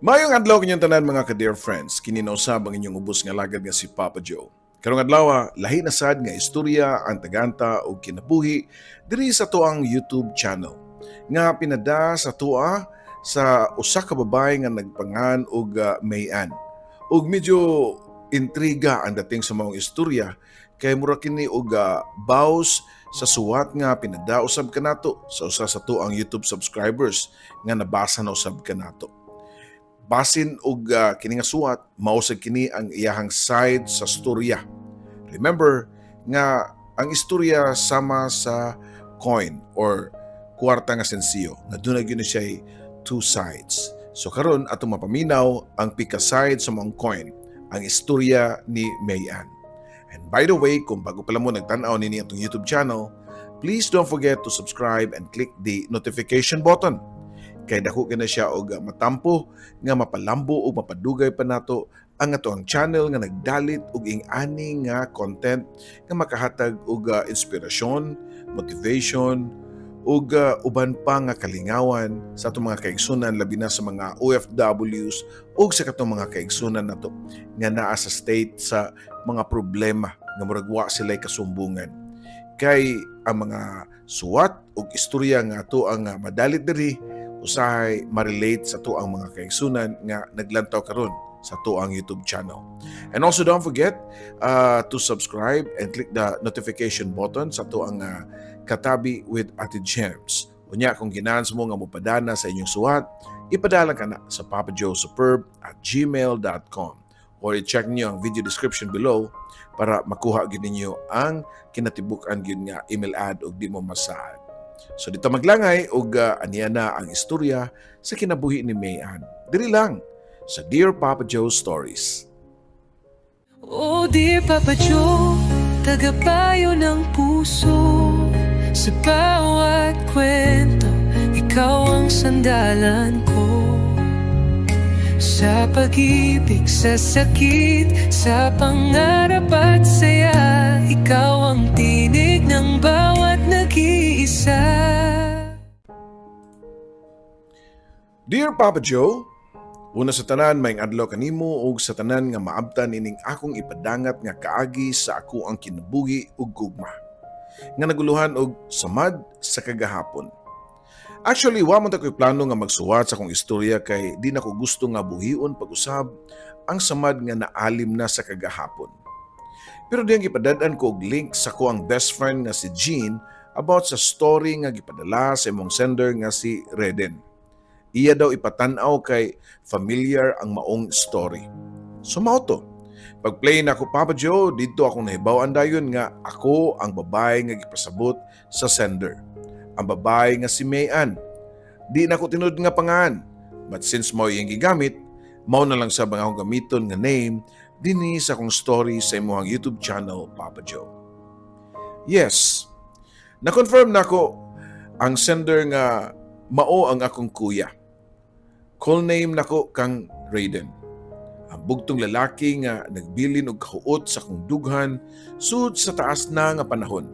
Mayong adlaw kanyang tanan mga ka-dear friends, kininausab ang inyong ubos nga lagad nga si Papa Joe. Karong adlaw, lahi na sad nga istorya ang tagaanta o kinabuhi diri sa tuang YouTube channel. Nga pinada sa tua sa usa ka babae nga nagpangan og mayan. Ug medyo intriga ang dating sa mga istorya kay mura kini og baws sa suwat nga pinada usab kanato sa usa sa tuang YouTube subscribers nga nabasa na usab kanato. Basin og kini nga suwat mao sad kini ang iyahang side sa storya. Remember nga ang istorya sama sa coin or kwarta nga sensiyo nga dunay gyud siya two sides. So karon atong mapaminaw ang pika side sa mong coin, ang istorya ni Mayan. And by the way, kung bago pala mo nagtan-aw nini atong YouTube channel, please don't forget to subscribe and click the notification button. Kay dako na siya og matampo nga mapalambo o mapadugay pa nato ang ato ang channel nga nagdalit og ing-ani nga content nga makahatag og inspirasyon, motivation ug uban pa nga kalingawan sa atong mga kaigsunan labi na sa mga OFWs ug sa katong mga kaigsunan nato nga naa sa state sa mga problema nga murag wa sila'y kasumbungan. Kay ang mga suwat ug istorya nga ato ang madalit diri usahay ma-relate sa tuang mga kaigsunan nga naglantaw karon sa tuang YouTube channel. And also don't forget to subscribe and click the notification button sa tuang Katabi with Ate Gems. Unya kung ginahan mo nga mopadana sa inyong suwat, ipadala ka na sa papajoesuperb@gmail.com or i-check niyo ang video description below para makuha gid ninyo ang kinatibuk-an gyud nga email ad og di mo masaad. So dito maglangay og aniya na ang istorya sa kinabuhi ni Mayan. Diri lang sa Dear Papa Joe Stories. Oh dear Papa Joe, tagapayo ng puso. Sa bawat kwento, ikaw ang sandalan ko. Sa pag-ibig, sa sakit, sa pangarap at saya, ikaw ang tinig ng bawat nag-iisa. Dear Papa Joe, una sa tanan maayong adlaw kanimo ug sa tanan nga maabtan ining akong ipadangat nga kaagi sa ako ang kinabuhi ug gugma. Nga naguluhan og samad sa kagahapon. Actually, wa man ta ko'y plano nga magsuwat sa akong istorya kay di na ko gusto nga buhion pag-usab ang samad nga naalim na sa kagahapon. Pero diyang gipadad-an ko og link sa ko ang best friend nga si Jean about sa story nga gipadala sa imong sender nga si Reden. Iya daw ipatan-aw kay familiar ang maong story. So mao to. Pag-play na ako, Papa Joe, dito akong nahibaw-an dayon nga ako ang babae nga gipasabot sa sender. Ang babae nga si Mayan. Di na ko tinud nga pangan. But since mo yung gigamit, mao na lang sa mga akong gamiton nga name dinhi sa akong story sa imong YouTube channel, Papa Joe. Yes, na-confirm na ko ang sender nga mao ang akong kuya. Call name nako kang Raiden. Ang bugtong lalaki nga nagbilin og kahuot sa kong dughan sud sa taas na nga panahon.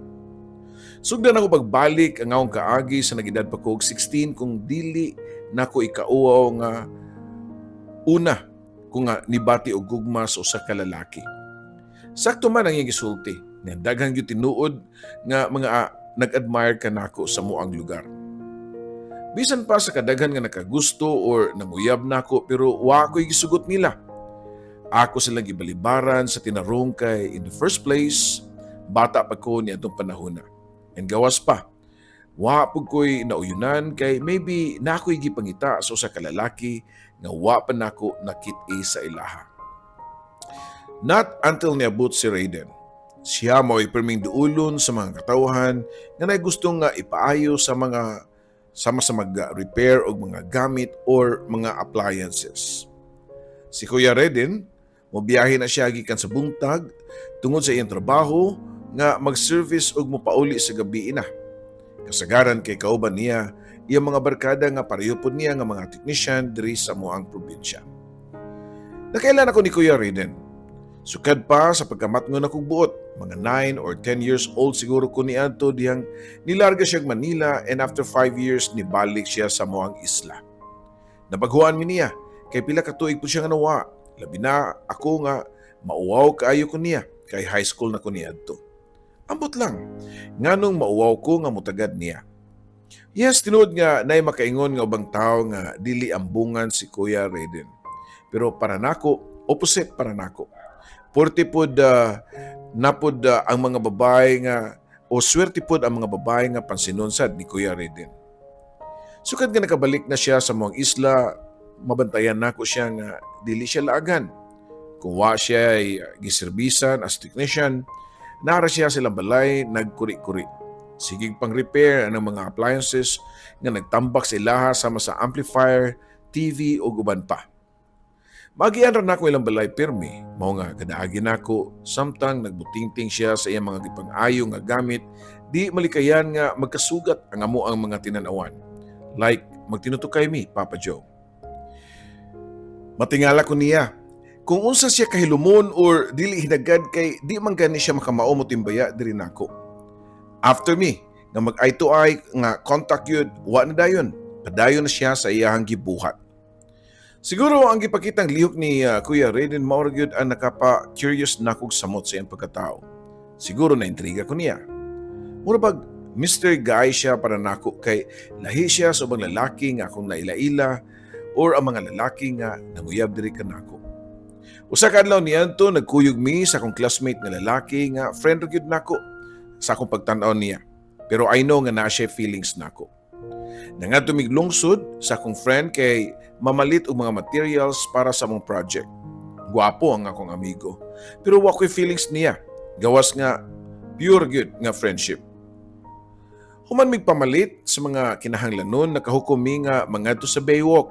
Sugdan ako pagbalik ang akong kaagi sa nagedad pa ko og 16 kung dili nako ikauaw nga una kung nga nibati og gugma sa usa ka lalaki. Sakto man ang iyang gisulti nga daghang gyud tinuod nga mga nag-admire kanako sa moang lugar. Bisan pa sa kadaghan nga nakagusto or nanguyab nako pero wa ko'y gisugot nila. Ako silang gibalibaran sa tinarong kay in the first place, bata pa ko ni atong panahon na. And gawas pa, wa po ko'y nauyunan kay maybe na ako'y gipangita sa usa ka lalaki nga wa pa nako nakit-i sa ilaha. Not until niabot si Raiden. Siya mo'y perming duulon sa mga katawhan nga na gustong nga ipaayo sa mga sama sa mag-repair o mga gamit or mga appliances. Si Kuya Raiden, mobiyahe na siya gikan sa buntag tungod sa iyang trabaho nga mag-service og mopauli sa gabi ina. Kasagaran kay kauban niya iyang mga barkada nga parehopod niya nga mga technician diri sa moang probinsya. Nakailan ako ni Kuya Raiden. Sukad pa sa pagkamatngon akong buot, mga 9 or 10 years old siguro ko ni Anto diyang nilarga siya Manila and after 5 years nibalik siya sa moang isla. Nabaguan mi niya kay pila ka tuig po siya nga nawa. Labi na ako nga mauwaw kaayo ko niya kay high school na ko niya adto. Ambot lang, nganong mauwaw ko nga mutagad niya. Yes, tinuod nga nay makaingon nga ubang tao nga dili ambungan si Kuya Raiden. Pero para nako, opposite para nako. Porte pod napod ang mga babae nga o swerte pod ang mga babae nga pansinunsad ni Kuya Raiden. Sukad nga nakabalik na siya sa mga isla, mabantayan nako siya nga dili siya laagan. Kung wa siya ay giserbisan as technician, nara siya silang balay nagkuri-kuri. Sigig pang-repair ang mga appliances nga nagtambak sa ilaha sama sa amplifier, TV o uban pa. Magian ra nako ilang balay pirmi, mao nga kadaagi nako samtang nagbutingting siya sa iyang mga gipang-ayo nga gamit, di malikayan nga magkasugat ang amo ang mga tinanawan. Like magtinutukay mi, Papa Joe. Matingala ko niya. Kung unsa siya kahilumon or dili hinagad kay di man gani siya makamao mo timbaya diri nako. After me, nga mag-eye to eye nga contact yun, wa na dayon. Padayon na siya sa iyahang gibuhat. Siguro ang gipakitang lihok ni Kuya Raiden maurag yun ang nakapa-curious na kong samot sa iyang pagkatao. Siguro na intriga ko niya. Mura bag Mr. Guy siya para nako kay lahi siya sa ubang lalaki nga akong naila-ila or ang mga lalaki nga namuyab diri kanako. Usa ka adlaw niadto nagkuyog mi sa akong classmate nga lalaki nga friend gyud nako sa akong pagtan-aw niya. Pero I know nga na siya feelings nako. Nangadto mig lungsod sa akong friend kay mamalit og mga materials para sa among project. Guwapo ang akong amigo. Pero wa ko'y feelings niya. Gawas nga pure good nga friendship. Human mig pamalit sa mga kinahanglanon nakahukom mi nga mangadto sa Baywalk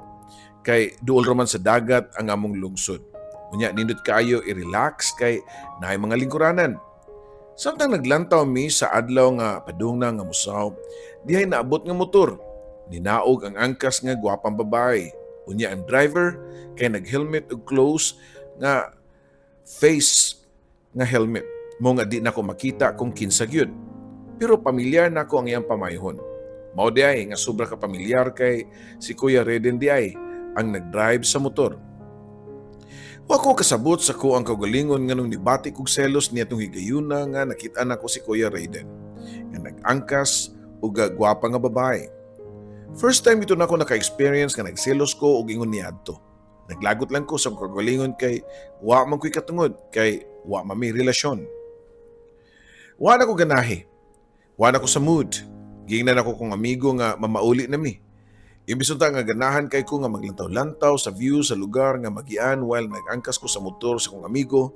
kay duol raman sa dagat ang among lungsod. Unya nindot kaayo i-relax kay naay mga lingkuranan. Samtang naglantaw mi sa adlaw nga padungna nga musaw, dihay naabot nga motor. Ninaog ang angkas nga gwapang babae. Unya ang driver kay nag-helmet og close nga face nga helmet. Mo nga di nako makita kung kinsa gyud. Pero pamilyar nako ang iyang pamayhon. Mao diay nga sobra ka pamilyar kay si Kuya Raiden diay ang nag-drive sa motor. Wa ko kasabot sa ko ang kaugalingon nganong nibati kog selos niya tong higayuna nga nakita nako si Kuya Raiden nga nag-angkas og gwapa nga babae. First time ito nako naka-experience nga nagselos ko og ingon niadto. Naglagot lang ko sa kaugalingon kay wa man ko'y katungod kay wa man may relasyon. Wa na ko ganahe. Wa na ko sa mood. Gingnan ako kong amigo nga mamauli na mi. Imbis unta nga ganahan kay ko nga maglantaw-lantaw sa view sa lugar nga magian while nag-angkas ko sa motor sa kong amigo,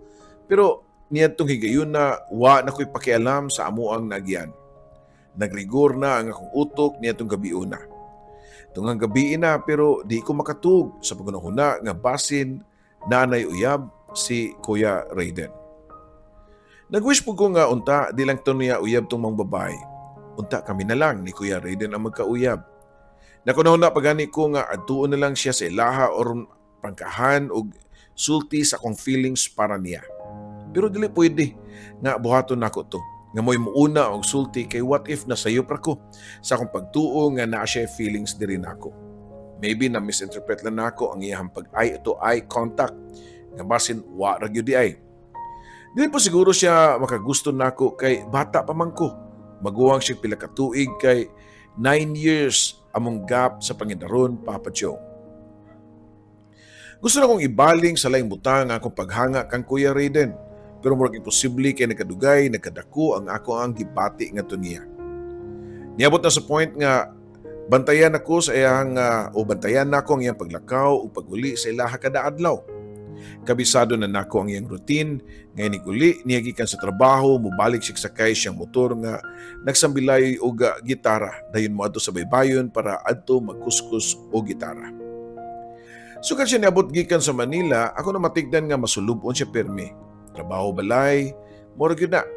pero niadtong higayon na wa na ko'y pakialam sa amo ang nagyan. Nagrigor na ang akong utok niadtong gabiuna. Tungang gabi na pero di ko makatug sa pagunahuna nga basin nanay uyab si Kuya Raiden. Nag-wish po ko nga unta di lang to niya uyab tong mga babae. Unta kami na lang ni Kuya Raiden ang magkauyab. Nakunahon na pagani ko nga adtuon na lang siya sa ilaha or pangkahan o sulti sa akong feelings para niya. Pero dili pwede nga buhaton nako to. Nga mo'y muuna og sulti kay what if nasayop ra ko sa akong pagtuo nga naa siya feelings diri nako. Maybe na misinterpret lang nako ang iyang pag-eye to eye contact nga basin wa ra gyud di ay. Dili po siguro siya makagusto nako kay bata pa man ko. Maguwang siya pila ka tuig kay 9 years among gap sa Panginoon, Papa Joe. Gusto na kong ibaling sa laing butang akong paghanga kang Kuya Raiden, pero murag imposible kay nagkadugay, nagkadako ang ako ang gibati nga to niya. Niabot na sa point nga bantayan ako sa iyang bantayan nako ang iyang paglakaw o paguli sa ilaha kada adlaw. Kabisado na nako ang iyang routine, ngayon uli niya gikan sa trabaho, mubalik siya sakay siyang motor nga nagsambilay og gitara, dayon mo adto sa baybayon para adto magkuskus og gitara. Sukad siya niabot gikan sa Manila, ako na matigdan nga masulubon siya permi. Trabaho balay, mura gyud na.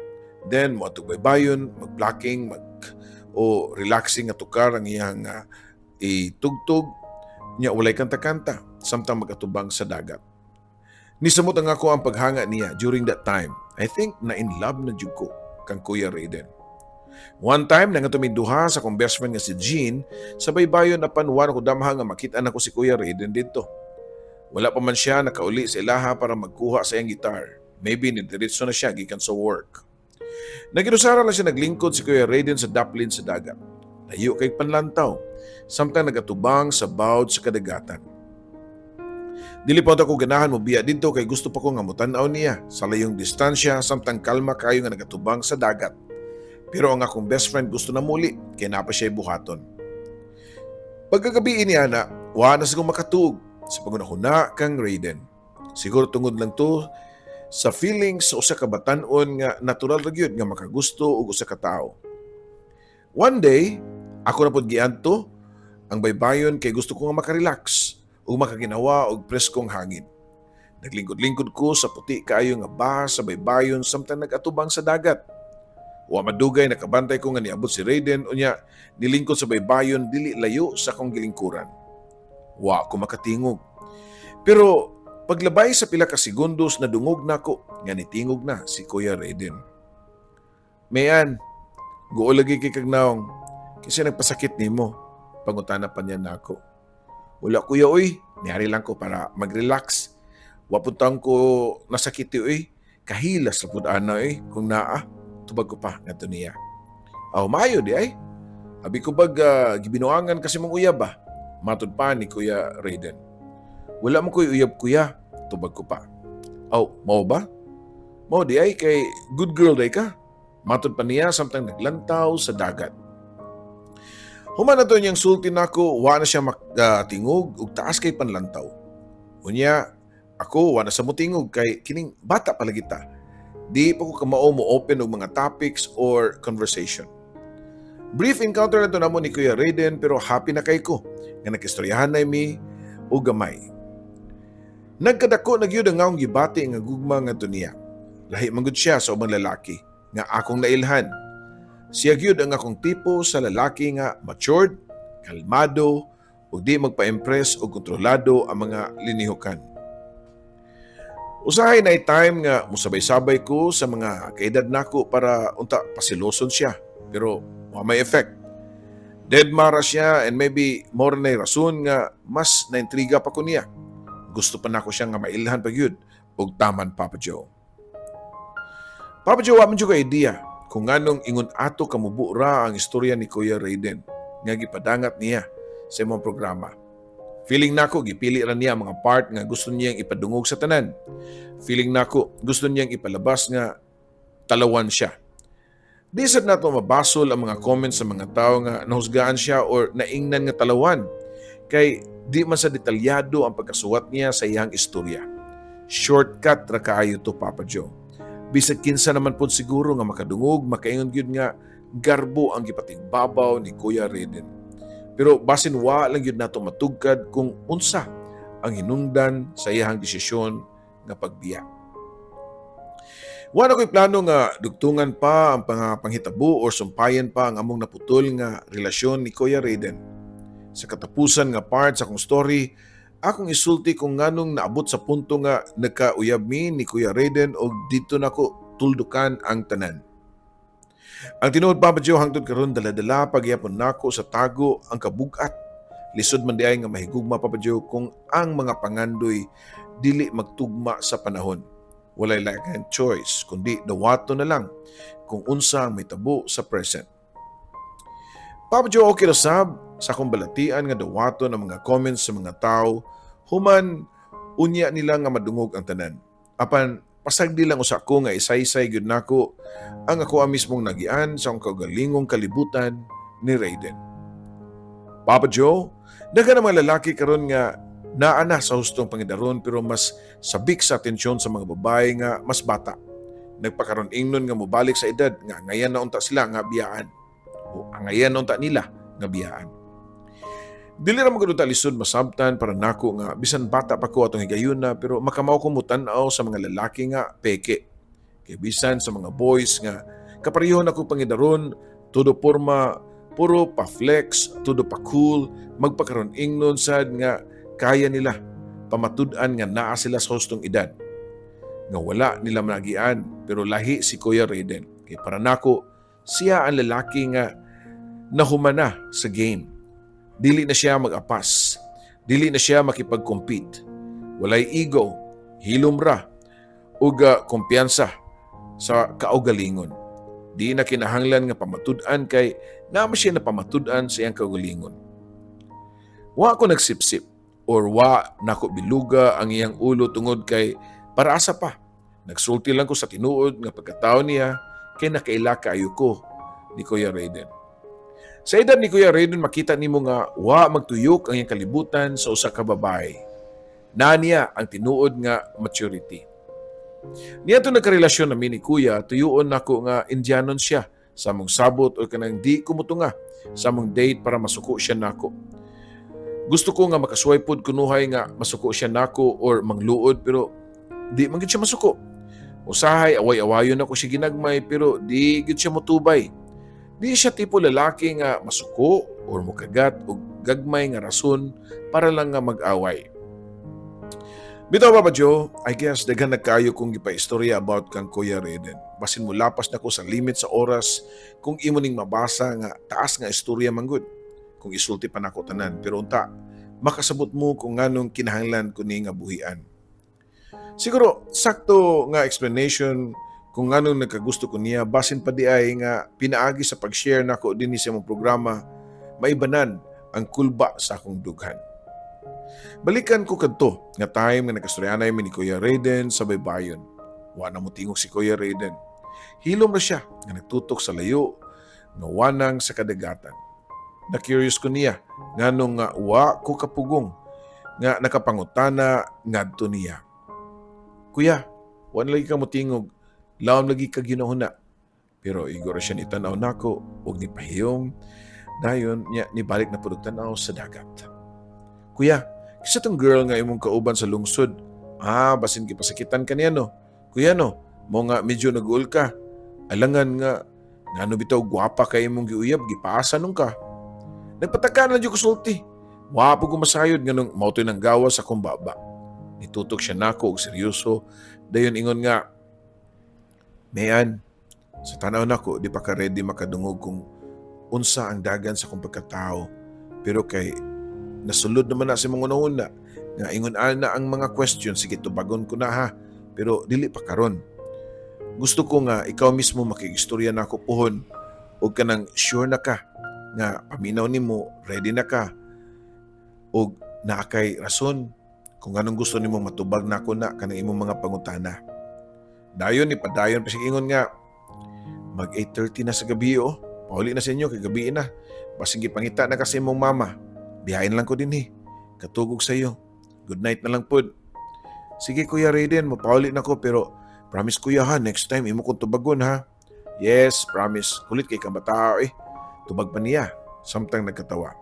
Then mo adto baybayon, mag-blocking, o relaxing nga tukar ang iyang itugtog, niya walay kanta-kanta, samtang magatubang sa dagat. Nisamot ang ako ang paghanga niya during that time. I think na in love na jud ko kang Kuya Raiden. One time nang duha sa akong best friend nga si Jean, sa baybayon apan wala ko damha nga makita nako si Kuya Raiden dito. Wala pa man siya nakauli sa ilaha para magkuha sa iyang gitar. Maybe nidiretso na siya gikan sa work. Nagirusara lang siya naglingkod si Kuya Raiden sa daplin sa dagat. Layo kay panlantaw, samtang nagatubang sa bawd sa kadagatan. Dili pa ako ganahan mo biya dito kay gusto pa ko nga mutanaw niya sa layong distansya samtang kalma kayo nga nagatubang sa dagat. Pero ang akong best friend gusto na muli kay napa siya buhaton. Pagkagabi niya na, na siguro makatuog sa pagunahuna kang Raiden. Siguro tungod lang to sa feelings sa usa ka batan-on nga natural ra gyud nga makagusto og usa ka tawo. One day, ako na pud giadto ang baybayon kay gusto ko nga makarelax ug makaginawa og preskong hangin. Naglingkod-lingkod ko sa puti kaayo nga baha sa baybayon samtang nagatubang sa dagat. Wa madugay nakabantay ko nga niabot si Raiden unya nilingkod sa baybayon dili layo sa akong gilingkuran. Wa ko makatingog. Pero paglabay sa pila ka segundos nadungog nako nga nitingog na si Kuya Raiden. Mayan, guo lagi kay kagnaong kasi nagpasakit nimo. Pangutana pa niya nako. Wala kuya oy, niyari lang ko para mag-relax. Wapuntang ko nasakiti oy, kahilas na pud ana oy kung naa. Tubag ko pa ngadto niya. Aw mayo di ay. Abi ko bag gibinuangan kasi mong uyab ba? Matud pa ni Kuya Raiden. Wala mo ko'y uyab kuya, tubag ko pa. Aw, mao ba? Mao di ay kay good girl day ka. Matud pa niya samtang naglantaw sa dagat. Human na to niyang sulti nako, wa na siya makatingog ug taas kay panlantaw. Unya, ako wa na sa mutingog kay kining bata pala kita. Di pa ko kamao mo open og mga topics or conversation. Brief encounter na to namo ni Kuya Raiden pero happy na kay ko nga nakistoryahan na mi o gamay. Nagkadako na gyud ang akong gibati nga gugma nga niya. Lahi man gud siya sa ubang lalaki nga akong nailhan. Siya gyud ang akong tipo sa lalaki nga matured, kalmado, ug di magpa-impress o kontrolado ang mga linihukan. Usahay na time nga musabay-sabay ko sa mga kaedad nako para unta pasiloson siya, pero wa may effect. Dead mara siya and maybe more na rason nga mas naintriga pa ko niya. Gusto pa nako siya nga mailhan pa gyud og taman Papa Joe. Papa Joe, wa man jud ka idea kung nganong ingon ato kamubo ra ang istorya ni Kuya Raiden nga gipadangat niya sa imong programa. Feeling nako gipili ra niya ang mga part nga gusto niyang ipadungog sa tanan. Feeling nako gusto niyang ipalabas nga talawan siya. Di sad nato mabasol ang mga comments sa mga tao nga nahusgaan siya or naingnan nga talawan kay di man sa detalyado ang pagkasuwat niya sa iyang istorya. Shortcut ra kaayo to Papa Joe. Bisag kinsa naman pod siguro nga makadungog, makaingon gyud nga garbo ang gipatingbabaw ni Kuya Raiden. Pero basin wa lang gyud nato matugkad kung unsa ang hinungdan sa iyang desisyon nga pagbiya. Wa na ko'y plano nga dugtungan pa ang panghitabo or sumpayan pa ang among naputol nga relasyon ni Kuya Raiden. Sa katapusan nga part sa akong story, akong isulti kung nganong naabot sa punto nga nagkauyab mi ni Kuya Raiden o dito nako tuldukan ang tanan. Ang tinuod Papa Joe hangtod karon dala-dala pagyapon nako sa tago ang kabugat. Lisod man diay nga mahigugma Papa Joe kung ang mga pangandoy dili magtugma sa panahon. Walay lain choice kundi dawato na lang kung unsa ang may tabo sa present. Papa Joe, okay ra sab sa akong balatian nga dawaton ang mga comments sa mga tao, human unya nila nga madungog ang tanan. Apan pasagdi lang usa ko nga isaysay gyud nako ang ako mismong nagian sa akong kaugalingong kalibutan ni Raiden. Papa Joe, daghan ang mga lalaki karon nga naa na sa hustong pangidaron pero mas sabik sa atensyon sa mga babae nga mas bata. Nagpakaron ingnon nga mobalik sa edad nga ngayan na unta sila nga biyaan o angayan na unta nila nga biyaan. Dili ra magud ta lisod masabtan para nako nga bisan bata pa ko atong higayuna pero makamaw ko mutan-aw sa mga lalaki nga peke. Kay bisan sa mga boys nga kapareho na ko pangidaron, todo porma, puro pa flex, todo pa cool, magpakaron ingnon sad nga kaya nila pamatud-an nga naa sila sa hustong edad. Nga wala nila managian pero lahi si Kuya Raiden. Kay para nako siya ang lalaki nga nahumana sa game. Dili na siya mag-apas. Dili na siya makipag-compete. walay ego, hilom ra, ug kumpiyansa sa kaugalingon. Di na kinahanglan nga pamatud-an kay naman siya na pamatud-an sa iyang kaugalingon. Wa ko nagsipsip or wa nako biluga ang iyang ulo tungod kay paraasa pa. Nagsulti lang ko sa tinuod nga pagkatao niya kay nakaila kaayo ko ni Kuya Raiden. Sa edad ni Kuya Raiden, makita nimo nga wa magtuyok ang iyang kalibutan sa usa ka babae. Na niya ang tinuod nga maturity. Niya to nagkarelasyon namin ni Kuya, tuyuon nako nga Indianon siya sa mong sabot o kanang di kumutunga sa mong date para masuko siya nako. Gusto ko nga makasway pod kunuhay nga masuko siya nako or mangluod pero di man gid siya masuko. Usahay away-awayon ako siya ginagmay pero di gid siya motubay. Di siya tipo lalaki nga masuko or mukagat o gagmay nga rason para lang nga mag-away. Bitaw Papa Joe, I guess daghan nagkaayo kong gipaistorya about kang Kuya Raiden. Basin mo lapas na ko sa limit sa oras kung imo ning mabasa nga taas nga istorya manggod. Kung isulti pa nako tanan pero unta makasabot mo kung nganong kinahanglan ko ni nga buhian. Siguro sakto nga explanation kung nganong nagkagusto ko niya basin pa di ay nga pinaagi sa pag-share nako dinhi sa mong programa maibanan ang kulba sa akong dughan. Balikan ko kadto nga time nga nagkastoryanay mi ni Kuya Raiden sa baybayon. Wa na mo tingog si Kuya Raiden. Hilom na siya nga nagtutok sa layo nga wanang sa kadagatan. Na-curious ko niya nganong nga wa ko kapugong nga nakapangutana ngadto niya. Kuya, wa na lagi ka mo tingog, lawom lagi ka ginahuna. Pero igora siya ni tanaw nako ug ni pahiyom dayon niya nibalik na pud tanaw sa dagat. Kuya, kisa tong girl nga imong kauban sa lungsod. Basin gipasakitan ka niya no. Kuya no, mo nga medyo nag-uol ka. Alangan nga, ngano bitaw gwapa kay imong giuyab, gipaasa nung ka. Nagpatakan lang yung kusulti. Wapo gumasayod nga nung mautoy ng gawa sa kumbaba. Nitutok siya nako og seryoso. Dayon ingon nga, Mayan, sa tanaw nako, di pa ka ready makadungog kung unsa ang dagan sa kong pagkatao. Pero kay nasulod naman na si mga una nga ingon na ang mga question, sige tubagon ko na ha, pero dili pa karon. Gusto ko nga ikaw mismo makiistorya na ako puhon o kanang sure na ka nga paminaw nimo, ready na ka o naakay rason kung anong gusto nimo matubag na ako na kanang imong mga pangutana. Dayon ipadayon pa siya ingon nga mag 8:30 na sa gabi pauli na sa inyo kay gabi na basing gipangita na kasi imong mama. Biyahin lang ko din katugog sa iyo. Good night na lang pod. Sige Kuya Raiden, mapauli na ko pero promise Kuya ha, next time imo kong tubagon ha. Yes, promise. Kulit kay kabatao Tubag pa niya. Samtang nagkatawa.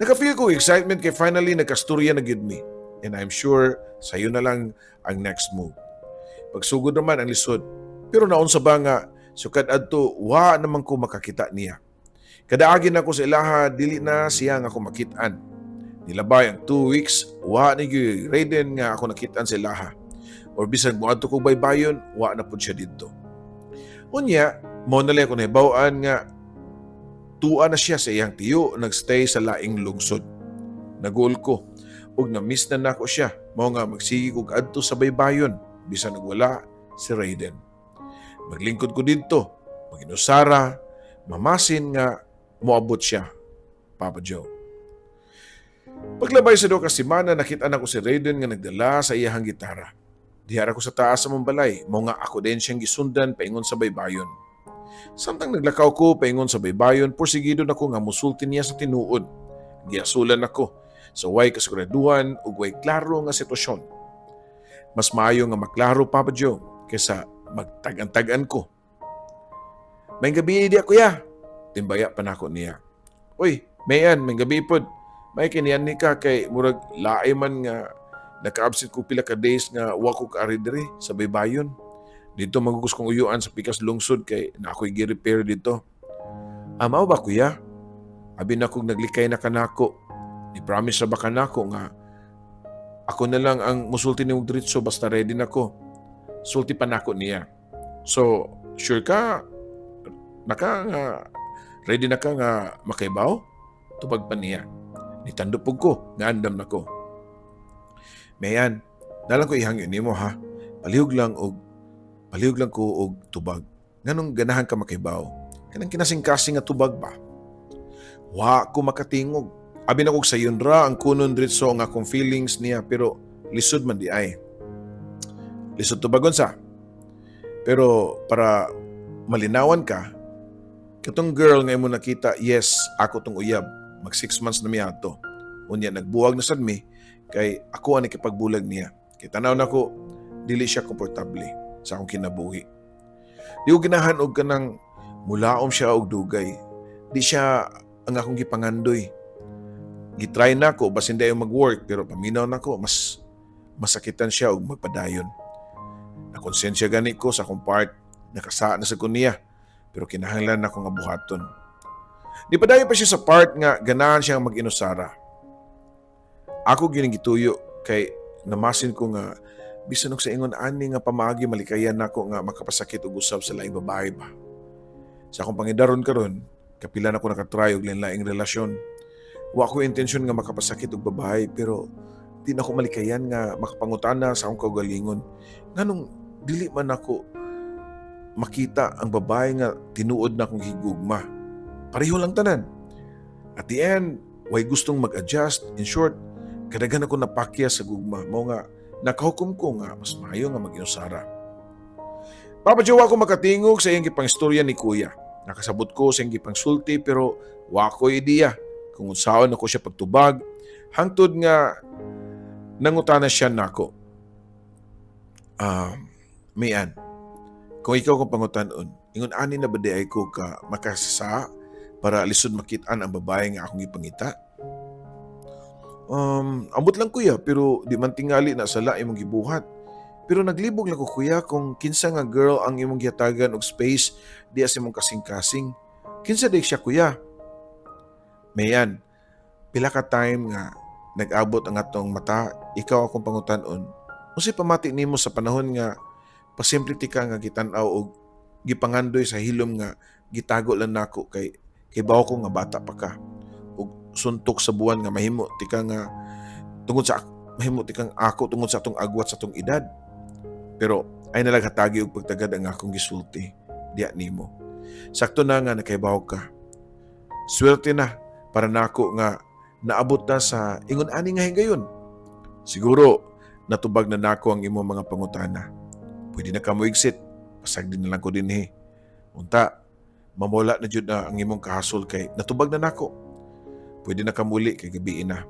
Nakafeel ko excitement kay finally nagkasturya na gid me. And I'm sure sa'yo na lang ang next move. Pagsugod naman ang lisod. Pero naunsa ba nga sukad adto wa naman ko makakita niya. Kadaagin ako sa ilaha, dili na siya nga ako makitaan. Nilabay ang 2 weeks, wa ni Raiden nga ako nakitaan sa ilaha. Or bisag mo adto ko baybayon, wa na pud siya dito. Unya, mo na lang ako nahibawaan nga tuwa na siya sa iyang tiyo, nagstay sa laing lungsod. Nagul ko, ug na-miss na nako siya, mao nga magsigi kog adto sa baybayon, bisan nagwala si Raiden. Maglingkod ko dito, maginusara, mamasin nga moabot siya, Papa Joe. Paglabay sa 2 ka semana, nakita na ko si Raiden nga nagdala sa iyahang gitara. Dihara ko sa taas sa mong balay, mo nga ako din siyang gisundan paingon sa baybayon. Samtang naglakaw ko paingon sa baybayon, porsigido na ko nga musulti niya sa tinuod. Giasulan ako sa way kasiguraduhan ug way klaro nga sitwasyon. Mas maayo nga maklaro, Papa Joe, kaysa magtag-antagan ko. May gabi di ako ya. Timbaya pa nako niya. Uy, Mayan, may gabi pod. May kinian ni ka kay murag laay man nga naka-absent ko pila ka days nga wa ko ka ari diri sa baybayon. Dito magugos kong uyuan sa pikas lungsod kay na ako'y gi-repair dito. Mao ba kuya? Abi na kong naglikay na kanako. Ni-promise na ba kanako nga ako na lang ang musulti ni diretso basta ready na ko. Sulti pa nako niya. So, sure ka? Ready na ka nga makaibaw? Tubag pa niya. Nitandupog ko, nga andam na ko. Mayan, dalang ko ihangyo nimo ha. Palihog lang ko og tubag. Nganong ganahan ka makibaw? Kanang kinasing-kasing nga tubag ba? Wa ko makatingog. Abi na kog sayon ra ang kunon diretso nga akong feelings niya pero lisod man di ay. Lisod tubagon sa. Pero para malinawan ka, katong girl nga imo nakita, yes, ako tong uyab. Mag 6 months na miya ato. Unya nagbuwag na sad mi kay ako ang nakipagbulag niya. Kay tanaw na ko, dili siya komportable sa akong kinabuhi. Di ko ginahan og kanang mulaom siya og dugay. Di siya ang akong gipangandoy. Gitry na ko basin dayon mag-work pero paminaw na ko mas masakitan siya og magpadayon. Nakonsensya gani ko sa akong part, nakasa na sa kunya pero kinahanglan na ko nga buhaton. Di padayon pa siya sa part nga ganahan siya mag-inusara. Ako ginigituyo kay namasin ko nga bisan og sa ingon ani nga pamaagi malikayan nako nga makapasakit og usab sa laing babae ba. Sa akong pangidaron karon, kapila na ko nakatry og lain-laing relasyon. Wa ko intensyon nga makapasakit og babae pero di na ko malikayan nga makapangutana sa akong kaugalingon. Nganong dili man ako makita ang babae nga tinuod na akong higugma. Pareho lang tanan. At the end, way gustong mag-adjust. In short, kadaghan ako napakya sa gugma. Mao nga nakahukom ko nga mas maayo nga mag-inusara. Papadyaw ako makatingog sa iyang gipangstorya ni Kuya. Nakasabot ko sa iyang gipangsulti pero wa ko ideya kung unsaon ako siya pagtubag hangtod nga nangutana siya nako. Mayan, kung ikaw kong pangutan-on, ingon ani na ba di ay ko ka makasasa para lisod makitaan ang babae nga akong ipangita? Ambot lang kuya, pero di man tingali na sala imong gibuhat. Pero naglibog lang ko kuya kung kinsa nga girl ang imong gihatagan og space di as imong kasing-kasing. Kinsa day siya kuya? Mayan, pila ka time nga nag-abot ang atong mata, ikaw akong pangutan-on. Unsay pamati nimo sa panahon nga pasimpliti ka nga gitan-aw og gipangandoy sa hilom nga gitago lang nako kay bawo ko nga bata pa ka. Ug suntok sa buwan nga mahimo ti ka nga tungod sa mahimo ti kang ako tungod sa atong agwat sa atong edad. Pero ay nalaghatagi og pagtagad ang akong gisulti diya nimo. Sakto na nga nakaibaw ka. Swerte na para nako nga naabot na sa ingon ani nga higayon. Siguro natubag na nako ang imong mga pangutana. Pwede na ka mo exit. Pasag din na lang ko dinhi. Unta, mamula na jud na ang imong kahasol kay natubag na nako. Pwede na ka muli kay gabi na.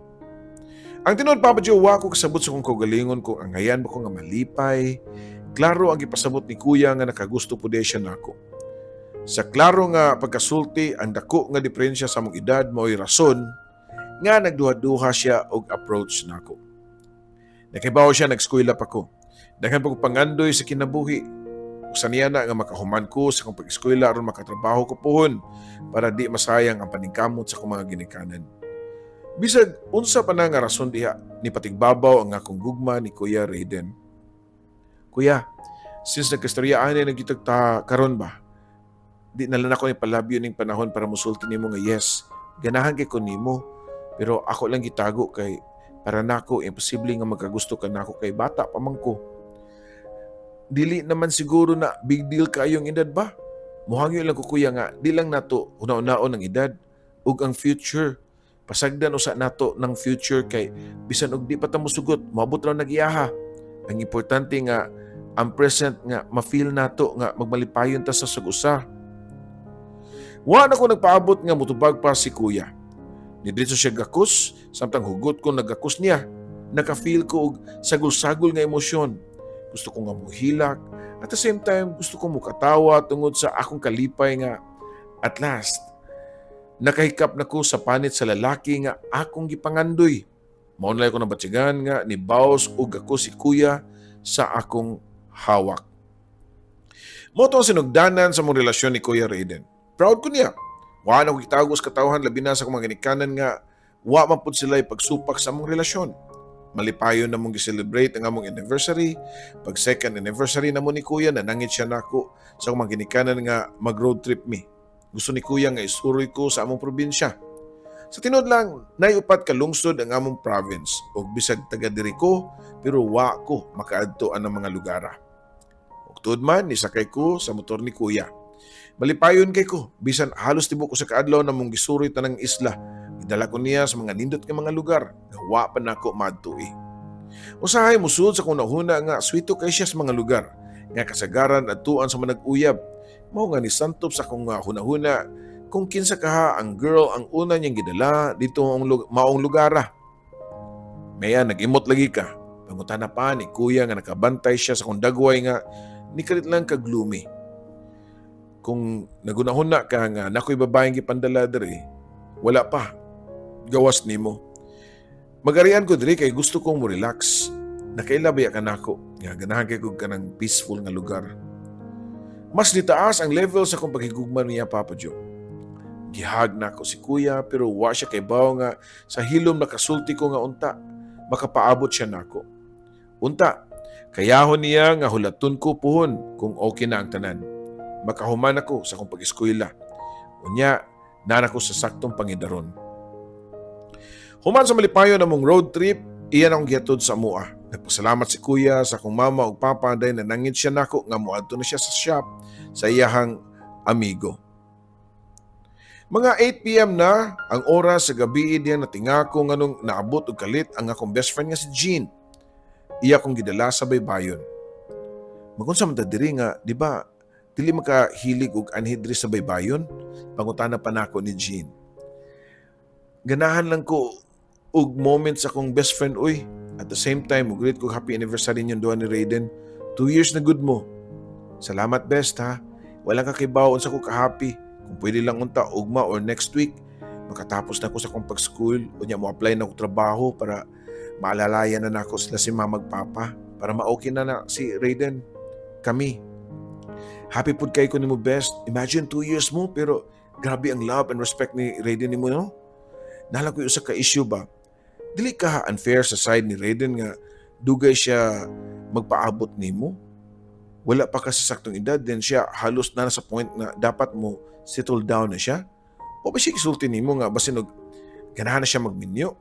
Ang tinuod papadyo wa ko kasabot sa kong kaugalingon kung ang ngayan mo ko nga malipay. Klaro ang ipasabot ni kuya nga nakagusto po siya nako. Sa klaro nga pagkasulti ang dako nga diferensya sa mong edad mao'y rason nga nagduha-duha siya og approach nako. Nakibaw siya nag-eskwela pa ko. Daghan pa ko pangandoy sa kinabuhi. Usa niya na nga makahuman ko sa kong pag-eskwela aron makatrabaho ko pohon para di masayang ang paningkamot sa akong mga ginikanan. Bisag unsa pa na nga rason diha ni patigbabaw ang akong gugma ni Kuya Raiden. Kuya, since nagkastoryaan ay nagkitagta karon ba? Di na lang ako ni palabyo ning panahon para musulti nimo nga yes. Ganahan kay ko nimo pero ako lang gitago kay para nako imposible nga magkagusto ka nako kay bata pa man ko. Dili naman siguro na big deal kayong edad ba? Muhangyo lang ko kuya nga di lang nato una-unaon ang edad ug ang future. Pasagdan usa nato ng future kay bisan og di pa ta mosugot moabot ra nagiyaha. Ang importante nga ang present nga ma-feel nato nga magmalipayon ta sa sag-usa. Wa na ko nagpaabot nga mutubag pa si kuya. Nidritso siya gakus, samtang hugot ko nagakus niya. Naka-feel ko og sagol-sagol nga emosyon. Gusto ko nga muhilak. At the same time, gusto ko mukatawa tungod sa akong kalipay nga at last, nakahikap na ko sa panit sa lalaki nga akong gipangandoy. Maunlay ko na batsigan nga ni Baos ug ako si kuya sa akong hawak. Moto ang sinugdanan sa mong relasyon ni Kuya Raiden. Proud ko niya. Wa na ko kitagos katawhan labi na sa akong mga ginikanan nga wa man pud sila pagsupak sa among relasyon. Malipayon na mong gi-celebrate ang among anniversary. Pag second anniversary na mo ni Kuya, nanangit siya nako sa akong mga ginikanan nga mag-road trip mi. Gusto ni Kuya nga isuroy ko sa among probinsya. Sa tinod lang, naiupat ka lungsod ang among province o bisag taga diri ko pero wa ko makaadtoan ang mga lugara. Ug tuod man nisakay ko sa motor ni kuya. Malipayon kay ko, bisan halos tibuok ko sa kaadlaw na mong gisuroy tanang isla. Idala ko niya sa mga nindot nga mga lugar nga wa pa nako madtui. Usahay musud sa kunahuna nga swito kay siya sa mga lugar nga kasagaran adtuan sa manag-uyab. Mao nga ni santop sa akong hunahuna kung kinsa kaha ang girl ang una niyang gidala dito ang maong lugara. Maya nag-imot lagi ka. Pangutana pa ni kuya nga nakabantay siya sa kong dagway nga ni kalit lang ka-gloomy. Kung nagunahuna ka nga nako'y babaeng gipandala diri, wala pa. Gawas nimo. Magarian ko diri kay gusto kong mo relax. Nakailabaya ka nako. Nga ganahan kay kog kanang peaceful nga lugar. Mas nitaas ang level sa kong paghigugma niya Papa Joe. Gihag na ako si kuya pero wa siya kay bawo nga sa hilom nakasulti ko nga unta. Makapaabot siya nako. Unta, kayahon niya nga hulaton ko puhon kung okay na ang tanan. Makahuman ako sa kong pag-eskwela. Unya, nana ko sa saktong pangidaron. Human sa malipayon namong road trip, iyan akong gihatod sa mua. Nagpasalamat si kuya sa akong mama ug papa dahil nanangit siya nako nga moadto na siya sa shop sa iyahang amigo. Mga 8 p.m. na ang oras sa gabi diyan natingako nganong naabot og kalit ang akong best friend nga si Jean. Iya kong gidala sa baybayon. Magunsa man ta diri nga, di ba, dili makahilig og anhidri sa baybayon? Pangutana pa nako ni Jean. Ganahan lang ko og moments akong best friend uy. At the same time, greet ko happy anniversary niyon duha ni Raiden. 2 years na good mo. Salamat best ha. Walang kakibawon sa ko ka-happy. Kung pwede lang unta, ugma or next week, makatapos na ako sa kong pag-school o niya mo apply na ako trabaho para maalalayan na ako sila si mama papa para ma-okay na si Raiden. Kami. Happy po kayo ko ni mo best. Imagine 2 years mo pero grabe ang love and respect ni Raiden ni mo no? Nalang ko yung usa ka issue ba? Dili ka unfair sa side ni Raiden nga dugay siya magpaabot nimo. Wala pa ka sa saktong edad then siya halos na sa point na dapat mo settle down na siya. O ba siya kisulti nimo nga basin og ganahan na siya magminyo.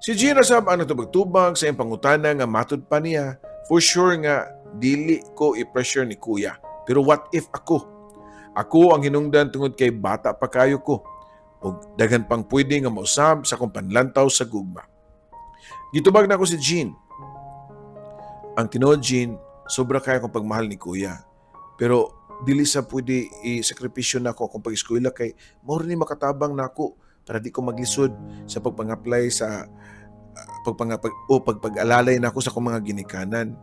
Si Gina sab ang natubag-tubag sa iyang pangutana nga matud pa niya. For sure nga dili ko i-pressure ni kuya. Pero what if ako? Ako ang hinungdan tungod kay bata pa kayo ko. O daghan pang pwede nga mausab sa kong panlantaw sa gugma. Gitubag na ako si Jean. Ang tinuod Jean, sobra kaya kong pagmahal ni kuya. Pero dili sa pwede i-sakripisyo na ako kung pag-eskwela kay mao ni makatabang na ako para di ko maglisod sa pagpang-apply sa pagpag-alalay na ako sa kong mga ginikanan.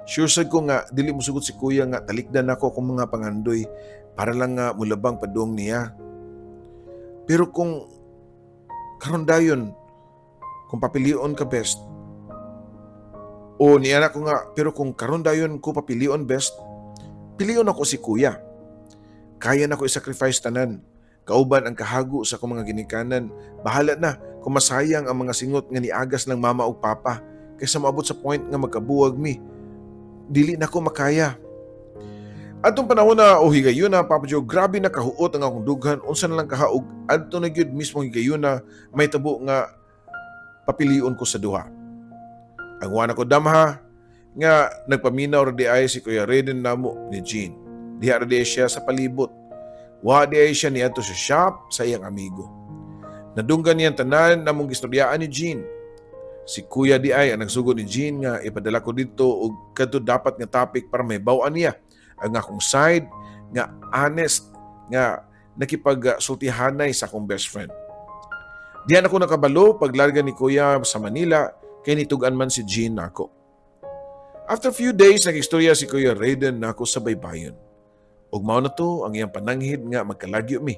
Sure sad ko nga dili musugod si kuya nga talikdan ako kung mga pangandoy para lang nga mulabang padung niya. Pero kung karon dayon, kung papilion ka best, o niya ko nga, pero kung karon dayon ko papilion best, pilion ako si kuya. Kaya na ko i-sacrifice tanan. Kauban ang kahago sa akong mga ginikanan. Bahala na kung masayang ang mga singot nga niagas ng mama o papa kaysa maabot sa point nga magkabuwag mi. Dili na ko makaya. Atong panahon na o higayon na, Papa Joe, grabe na kahuot ang akong dughan. Unsa na lang kahaog, adto na gyud mismo higayon na may tabo nga papilion ko sa duha. Ang wana ko damha nga nagpaminaw ra di ay si Kuya Raiden namo ni Jean. Diha ra di siya sa palibot. Wa di ay siya niadto sa shop sa iyang amigo. Nadunggan niyan tanan namong gistoryaan ni Jean. Si Kuya di ay ang nagsugod ni Jean nga ipadala ko dito og kadto dapat nga topic para may baw-an niya. Ang akong side nga honest nga nakipagsultihanay sa akong best friend. Diyan ako nakabalo paglarga ni Kuya sa Manila kay nitugan man si Jean nako. After few days nag-istorya si Kuya Raiden nako sa baybayon. Ug mao na to ang iyang pananghid nga magkalagyo mi.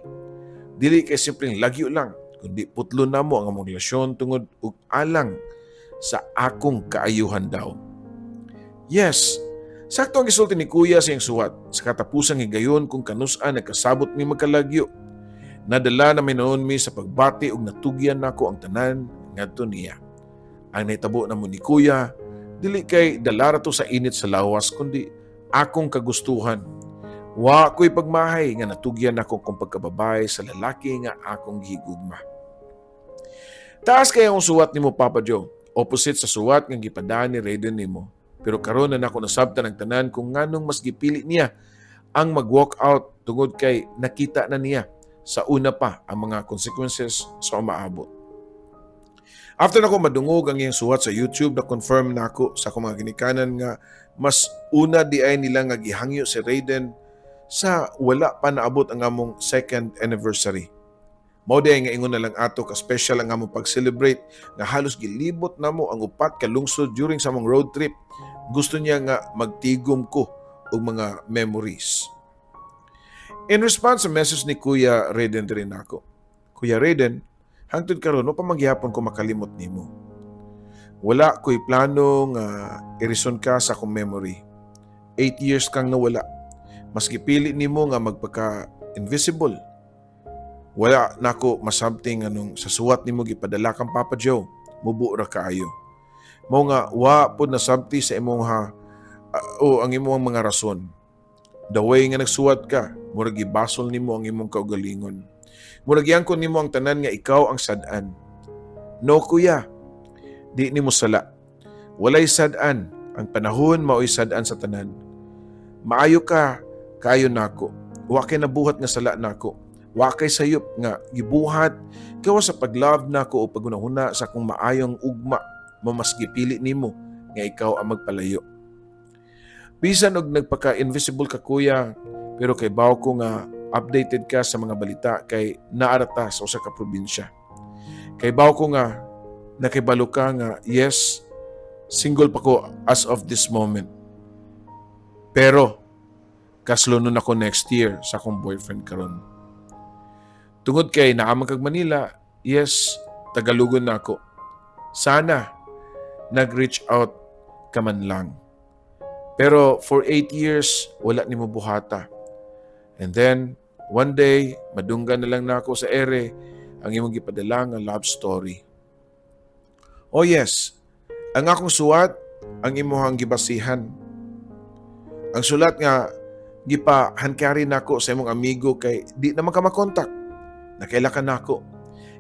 Dili kay simpleng lagyo lang kundi putlo na mo ang among relasyon tungod og alang sa akong kaayuhan daw. Yes, sakto ang gisulti ni Kuya sa iyang suwat sa katapusang higayon kung kanus-an nagkasabot mi magkalagyo. Nadala na noon mi sa pagbati ug natugyan nako ang tanan ngadto niya. Ang naitabo na mo ni Kuya, dili kay dalara to sa init sa lawas kundi akong kagustuhan. Wa ko'y pagmahay nga natugyan ako kung pagkababay sa lalaki nga akong gihigugma. Taas kaya ang suwat nimo Papa Joe, opposite sa suwat nga gipadaan ni Raiden nimo. Pero karon na nako nasabtan ang tanan kung nganong mas gipili niya ang mag-walk out tungod kay nakita na niya sa una pa ang mga consequences sa umaabot. After nako madungog ang iyang suwat sa YouTube, na confirm na ako sa akong mga ginikanan nga mas una di ay nila nga gihangyo si Raiden sa wala pa naabot ang among second anniversary. Mao di ay nga ingon na lang ato ka special ang among pag-celebrate nga halos gilibot namo ang upat ka lungsod during sa among road trip. Gusto niya nga magtigom ko og mga memories. In response sa message ni Kuya Raiden diri nako. Kuya Raiden, hangtod karon no pa magyapon ko makalimot nimo. Wala ko'y plano nga irison ka sa akong memory. 8 years kang nawala. Mas gipili nimo nga magpaka-invisible. Wala nako masabting anong sa suwat nimo gipadala kang Papa Joe. Mubo ra kaayo. Mao nga wa pod nasabti sa imong o ang imong mga rason. The way nga nagsuwat ka, murag gibasol nimo ang imong kaugalingon. Murag yangkon nimo ang tanan nga ikaw ang sad-an. No kuya, di nimo sala. Walay sad-an. Ang panahon mao'y sad-an sa tanan. Maayo ka, kayo nako. Wa kay nabuhat nga sala nako. Wa kay sayop nga gibuhat kawa sa paglove nako o pagunahuna sa akong maayong ugma, mas gipili nimo nga ikaw ang magpalayo. Bisan og nagpaka-invisible ka kuya, pero kay baw ko nga updated ka sa mga balita kay naarata sa usa ka probinsya. Kay baw ko nga nakibalo ka nga yes, single pa ko as of this moment. Pero kaslunon ako next year sa akong boyfriend karon. Tungod kay naamang kag Manila, yes, Tagalugon na ako. Sana nag-reach out ka man lang. Pero for 8 years, wala ni mo buhata. And then, one day, madunggan na lang na ako sa ere ang imong gipadala nga love story. Oh yes, ang akong suwat, ang imuhang gibasihan. Ang sulat nga, gipahankari nako sa imong amigo kay di naman ka makontak. Nakailakan nako.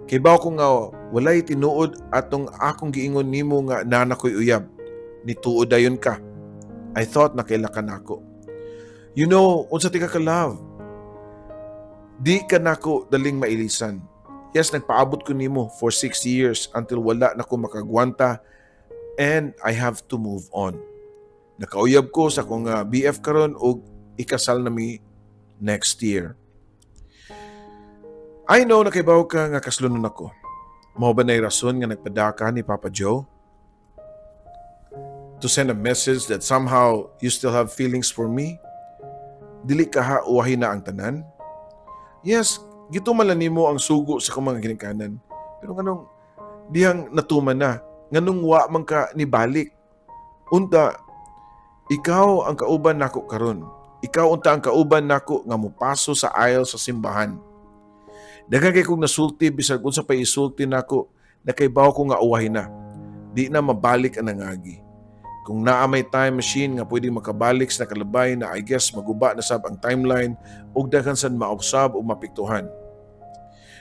Kay baw ko nga walay tinuod atong akong giingon nimo nga nana ko'y uyab. Nituod dayon ka. I thought nakailakan nako. You know, unsa ti ka ka-love? Di ka nako daling mailisan. Yes, nagpaabot ko nimo for 6 years until wala na ko makagwanta and I have to move on. Nakauyab ko sa akong BF karon og ikasal na mi next year. I know na kaybaw ka nga kaslunon ako. Mao ba na'y rason nga nagpadaka ni Papa Joe? To send a message that somehow you still have feelings for me? Dili ka ha uwahi na ang tanan? Yes, gituman lang nimo ang sugo sa akong mga ginikanan. Pero nganong dihang natuman na, nganong wa man ka nibalik. Unta, ikaw ang kauban nako karon. Ikaw unta ang kauban nako nga mopaso sa aisle sa simbahan. Daghang kay kong nasulti bisag unsa pay isulti nako, nakaybaw ko nga uwahi na. Di na mabalik ang nangagi. Kung naa may time machine nga pwedeng makabalik sa nakalabay na I guess maguba na sab ang timeline ug daghan sad maobsab o mapiktuhan.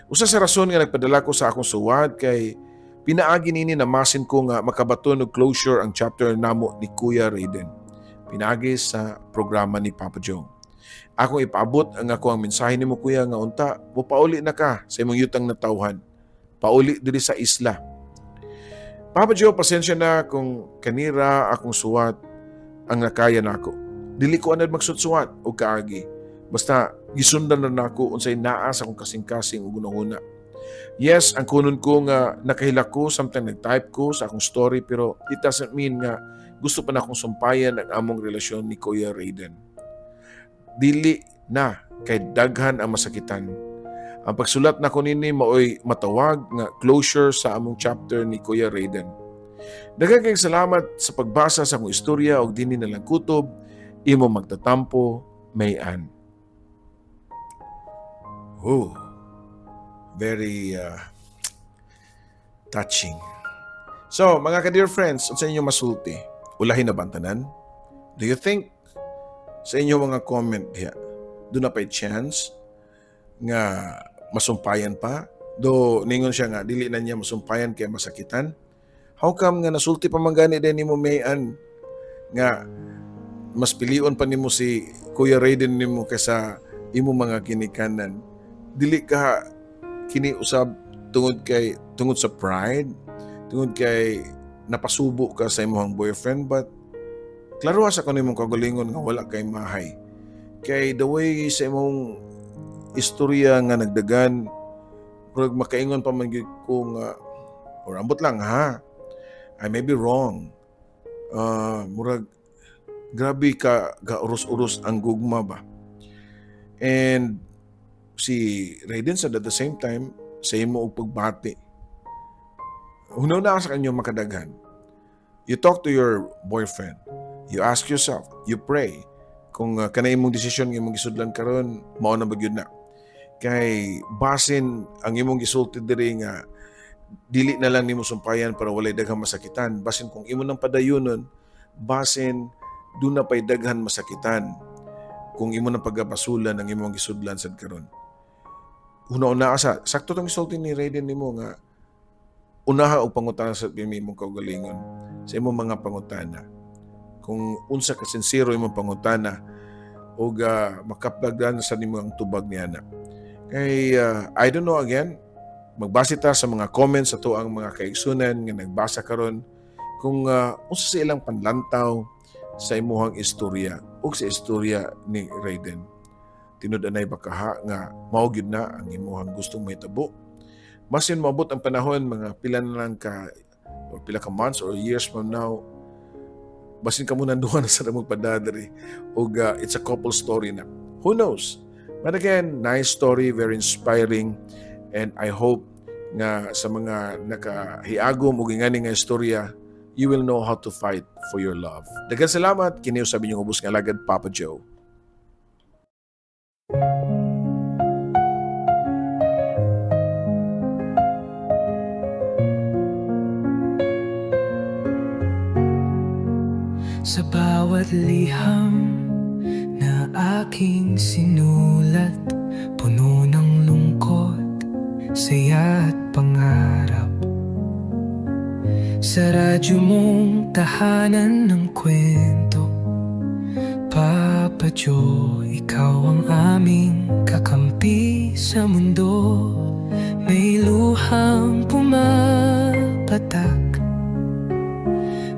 Usa sa rason nga nagpadala ko sa akong suwad kay pinaagi nini na masin ko nga makabaton og closure ang chapter namo ni Kuya Raiden. Pinaagi sa programa ni Papa Joe. Akong ipaabot ang ako ang mensahe nimo kuya nga unta, mupauli na ka sa imong yutang na tawhan. Pauli diri sa isla. Papa Joe, pasensya na kung kanira akong suwat ang nakaya nako. Dili ko anad magsutsuwat o kaagi. Basta gisundan na nako unsay naa sa akong kasing-kasing ug gunahuna. Yes, ang kunon ko nga nakahila ko, sometimes nag-type ko sa akong story pero it doesn't mean nga gusto pa na akong sumpayan ang among relasyon ni Kuya Raiden. Dili na kay daghan ang masakitan. Ang pagsulat na ko nini maoy matawag nga closure sa among chapter ni Kuya Raiden. Daghang kayong salamat sa pagbasa sa akong istorya og dinhi nalang kutob, imo magtatampo, Mayan. Oh, very touching. So, mga ka-dear friends, sa inyo masulti, ulahin na bantanan? Do you think sa inyo mga comment diya, doon na pa'y chance nga masumpayan pa. Do ningon siya nga dili na niya masumpayan kay masakitan. How come nga nasulti pa man gani din nimo Mayan nga mas pilion pa nimo si Kuya Raiden nimo kaysa imo mga ginikanan? Dili ka kini usab tungod sa pride, tungod kay napasubo ka sa imong boyfriend, but klaro sa kuno imong kagalingon nga wala kay mahay. Kay the way sa imong istorya nga nagdagan, murag makaingon pa man gyud ko nga, or ambot lang ha, I may be wrong. Murag grabe ka uros-uros ang gugma ba. And si Raiden said at the same time, sa imo og pagbati, hunaw na sa kanyo makadaghan. You talk to your boyfriend. You ask yourself, you pray. Kung kanay imong desisyon nga imong gisudlan karon, mao na ba gyud na. Kay basin ang imong gisulti diri nga dili na lang nimo sumpayan para walay daghang masakitan. Basin kung imo nang padayonon, basin do na pay daghan masakitan. Kung imo nang pagabasulan ang imong gisudlan sad karon. Una-una asa, sakto tong gisulti ni Raiden nimo nga unaha og pangutana sa imong kaugalingon sa imong mga pangutana. Kung unsa ka sincero imong pangutana og makapdaghan sa nimo ang tubag niya na. Kay I don't know, again, magbase ta sa mga comments ato ang mga kaigsunan nga nagbasa karon kung unsa sa ilang panlantaw sa imuhang istorya ug sa istorya ni Raiden. Tinud-anay ba kaha nga mao gyud na ang imuhang gustong mahitabo? Masin maabot ang panahon mga pila na lang ka or pila ka months or years from now, basin ka muna duha na sa damog padadari ug it's a couple story na. Who knows? But again, nice story, very inspiring, and I hope nga sa mga nakahiagom ug ingani nga istorya, you will know how to fight for your love. Daghang salamat. Kini sabi niyo ubos nga lagad, Papa Joe. Sa bawat liham na aking sinulat, puno ng lungkot, saya at pangarap. Sa radyo mong tahanan ng kwento, Papa Joe, ikaw ang aming kakampi sa mundo. May luhang pumapatak,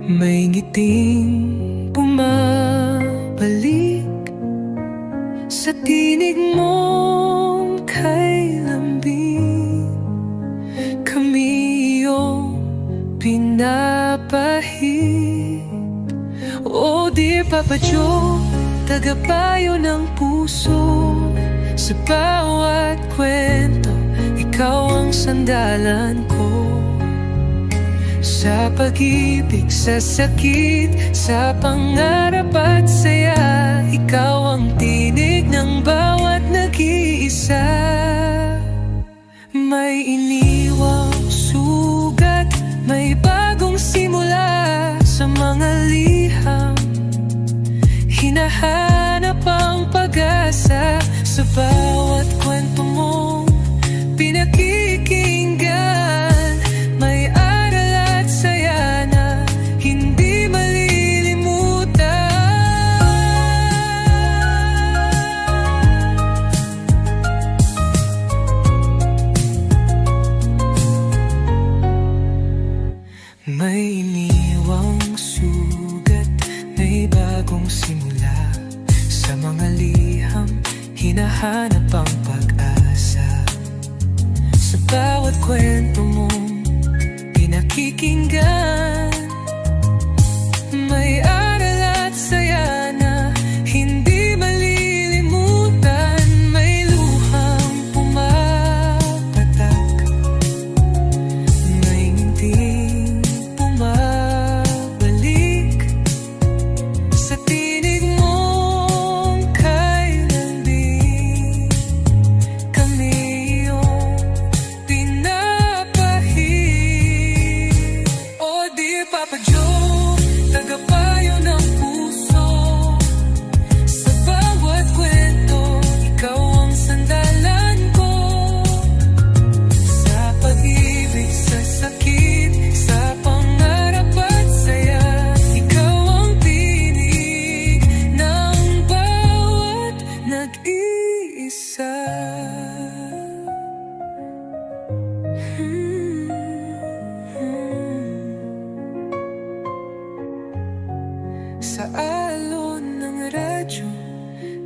may ngiting bumabalik sa tinig mong kay lambing. Kami iyong pinapahid. Oh dear Papa Joe, tagapayo ng puso. Sa bawat kwento, ikaw ang sandalan ko. Sa pag-ibig, sa sakit, sa pangarap at saya, ikaw ang tinig ng bawat nag-iisa. May iniwang sugat, may bagong simula sa mga liham. Hinahanap ang pag-asa sa bawat kwento mong pinakikinggan. May aral at saya na hindi malilimutan. May iniwang sugat, may bagong simula sa mga liham. Hinahanap ang pag-asa sa bawat kwento mong pinakikinggan. May aral at saya na hindi malilimutan. May luhang pumapatak, may ngiting bumabalik sa tinig mong kay lambing. Kami iyong pinapahid. Sa alon ng radyo,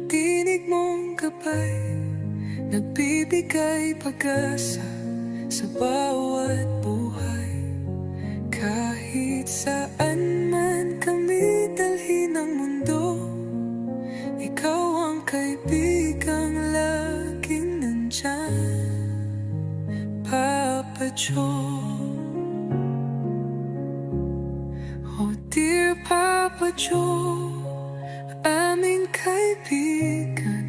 tinig mong gabay, nagbibigay pag-asa sa bawat buhay. Kahit saan man kami dalhin ng mundo, ikaw ang kaibigang laging nandyan, Papa Joe. Oh dear Papa Joe, aming kaibigan,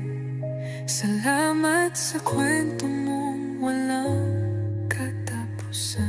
salamat sa kwento mong walang katapusan.